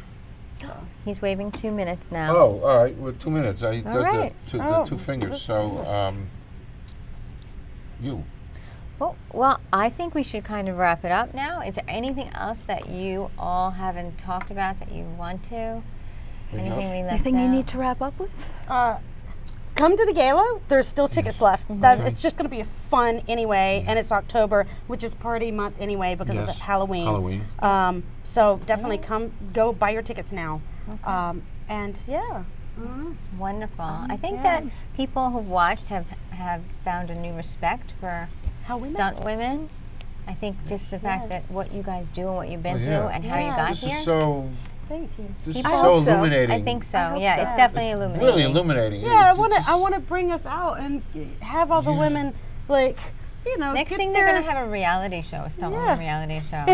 So. He's waving 2 minutes now. Oh, all right. Well, 2 minutes. He does right. the 2 fingers. So, you. Well, I think we should kind of wrap it up now. Is there anything else that you all haven't talked about that you want to? Anything we left Anything out? you need to wrap up with? Come to the gala. There's still tickets left. It's just going to be fun anyway, and it's October, which is party month anyway because of the Yes. Halloween. So definitely go buy your tickets now. And yeah. Wonderful. I think yeah. that people who've watched have found a new respect for How we met. stunt women. I think just the fact that what you guys do and what you've been Oh, through yeah. and how you Yeah. got This here. is so. Thank you. This is I so hope so. illuminating. I think so. I hope Yeah, so. it's definitely illuminating. Really illuminating. Yeah, It's I want to bring us out and have all the women Next get thing their, they're gonna have a reality show, a stunt woman reality show.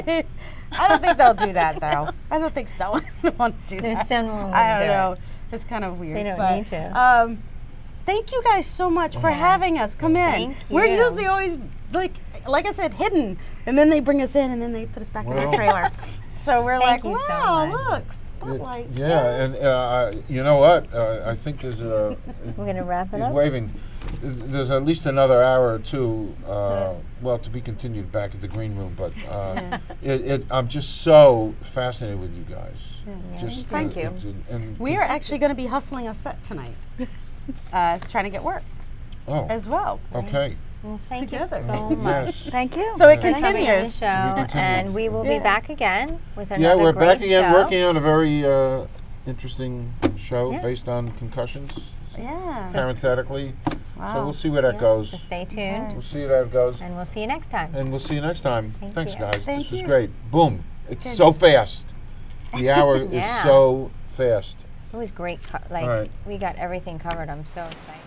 I don't think they'll do that though. I don't think stunt women want to do There's that. some women I who don't do know. it. It's kind of weird. They don't but, need to. Thank you guys so much for having us. Come in. Thank We're you. usually always like I said, hidden, and then they bring us in, and then they put us back in Well. the trailer. So we're Thank like, you so wow, much. look, spotlights. Yeah, and you know what? I think there's a. We're gonna wrap it He's up. waving. There's at least another hour or two. Well, to be continued back at the green room, but I'm just so fascinated with you guys. Just, Thank you. And We are actually going to be hustling a set tonight, trying to get work as well. Okay. Well, thank Together. you so much. Yes. Thank you. So it for coming on the continues. show, continued. and we will be Yeah. back again with another Yeah, we're great back again, show. working on a very interesting show Yeah. based on concussions, Yeah. parenthetically. So Wow. we'll see where that goes. So stay tuned, We'll see where that goes. and we'll see you next time. And we'll see you next time. Thank Thanks, you. guys. Thank this was you. great. Boom. It's so fast. The hour Yeah. is so fast. It was great. All right. We got everything covered. I'm so excited.